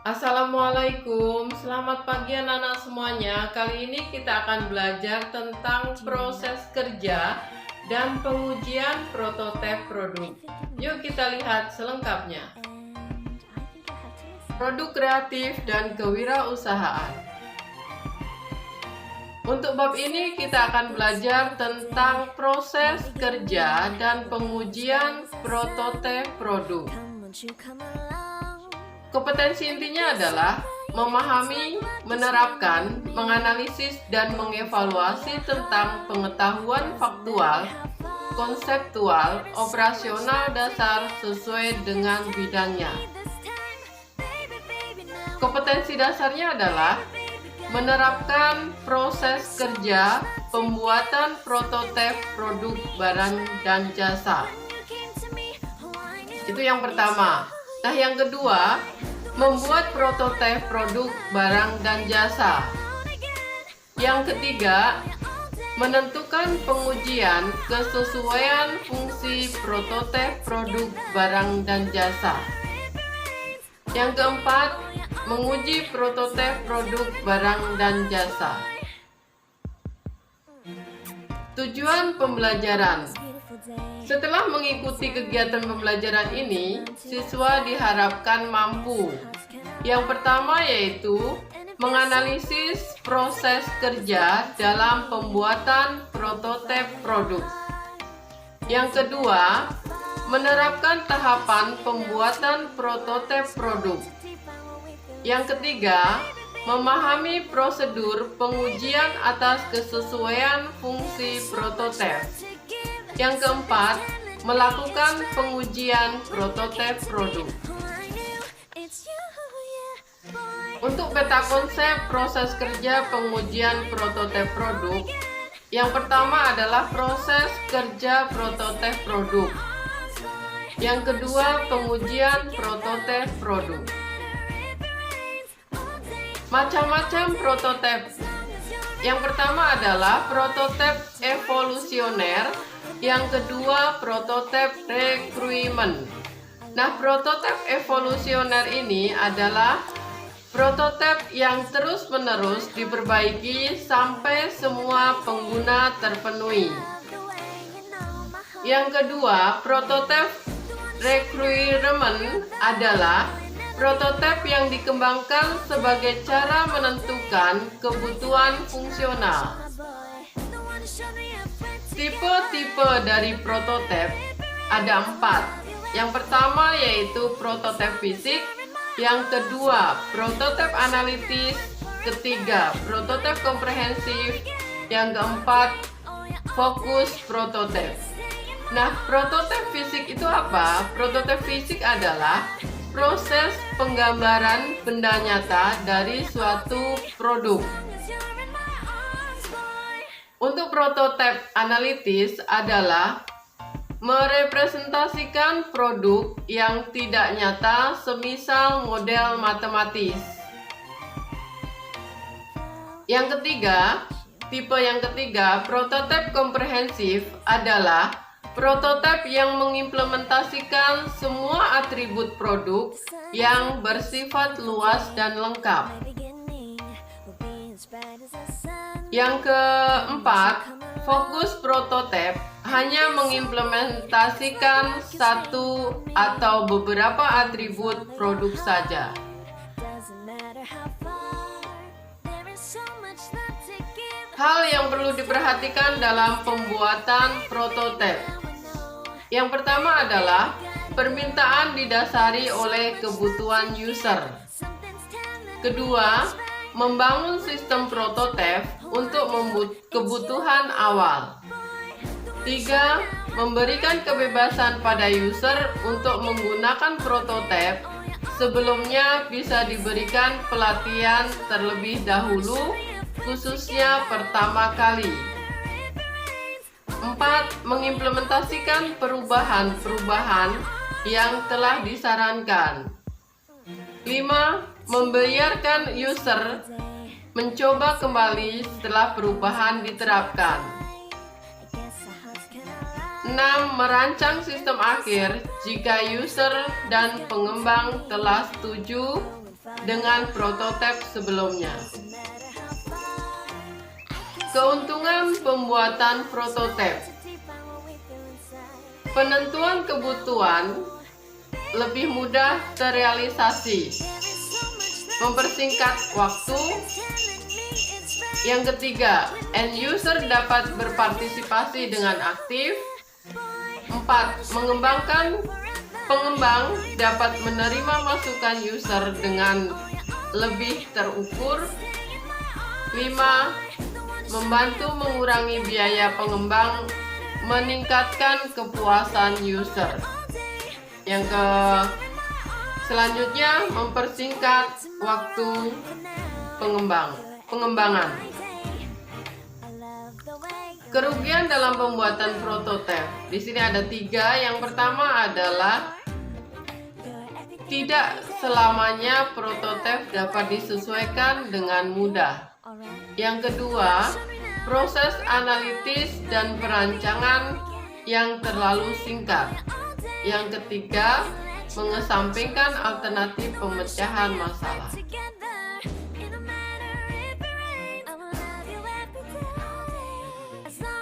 Assalamualaikum, selamat pagi anak-anak semuanya. Kali ini kita akan belajar tentang proses kerja dan pengujian prototipe produk. Yuk kita lihat selengkapnya. Produk kreatif dan kewirausahaan. Untuk bab ini kita akan belajar tentang proses kerja dan pengujian prototipe produk. Kompetensi intinya adalah memahami, menerapkan, menganalisis, dan mengevaluasi tentang pengetahuan faktual, konseptual, operasional dasar sesuai dengan bidangnya. Kompetensi dasarnya adalah menerapkan proses kerja pembuatan prototipe produk barang dan jasa. Itu yang pertama. Nah, yang kedua, membuat prototipe produk barang dan jasa. Yang ketiga, menentukan pengujian kesesuaian fungsi prototipe produk barang dan jasa. Yang keempat, menguji prototipe produk barang dan jasa. Tujuan pembelajaran. Setelah mengikuti kegiatan pembelajaran ini, siswa diharapkan mampu. Yang pertama yaitu menganalisis proses kerja dalam pembuatan prototipe produk. Yang kedua, menerapkan tahapan pembuatan prototipe produk. Yang ketiga, memahami prosedur pengujian atas kesesuaian fungsi prototipe. Yang keempat, melakukan pengujian prototipe produk. Untuk peta konsep proses kerja pengujian prototipe produk, yang pertama adalah proses kerja prototipe produk. Yang kedua, pengujian prototipe produk. Macam-macam prototipe. Yang pertama adalah prototipe evolusioner. Yang kedua, prototipe recruitment. Nah, prototipe evolusioner ini adalah prototipe yang terus-menerus diperbaiki sampai semua pengguna terpenuhi. Yang kedua, prototipe recruitment adalah prototipe yang dikembangkan sebagai cara menentukan kebutuhan fungsional. Tipe-tipe dari prototipe ada 4. Yang pertama yaitu prototipe fisik, yang kedua prototipe analitis, ketiga prototipe komprehensif, yang keempat fokus prototipe. Nah, prototipe fisik itu apa? Prototipe fisik adalah proses penggambaran benda nyata dari suatu produk. Untuk prototipe analitis adalah merepresentasikan produk yang tidak nyata, semisal model matematis. Yang ketiga, tipe yang ketiga, prototipe komprehensif adalah prototipe yang mengimplementasikan semua atribut produk yang bersifat luas dan lengkap. Yang keempat, fokus prototipe hanya mengimplementasikan satu atau beberapa atribut produk saja. Hal yang perlu diperhatikan dalam pembuatan prototipe. Yang pertama adalah permintaan didasari oleh kebutuhan user. Kedua, membangun sistem prototipe untuk kebutuhan awal. 3. Memberikan kebebasan pada user untuk menggunakan prototipe. Sebelumnya bisa diberikan pelatihan terlebih dahulu, khususnya pertama kali. 4. Mengimplementasikan perubahan-perubahan yang telah disarankan. 5. Membiarkan user mencoba kembali setelah perubahan diterapkan. 6. Merancang sistem akhir jika user dan pengembang telah setuju dengan prototipe sebelumnya. Keuntungan pembuatan prototipe: penentuan kebutuhan lebih mudah terrealisasi, mempersingkat waktu. Yang ketiga, end user dapat berpartisipasi dengan aktif. 4. Pengembang dapat menerima masukan user dengan lebih terukur. 5. Membantu mengurangi biaya pengembang, meningkatkan kepuasan user. Yang selanjutnya, mempersingkat waktu pengembangan. Kerugian dalam pembuatan prototipe. Di sini ada 3. Yang pertama adalah tidak selamanya prototipe dapat disesuaikan dengan mudah. Yang kedua, proses analitis dan perancangan yang terlalu singkat. Yang ketiga, mengesampingkan alternatif pemecahan masalah.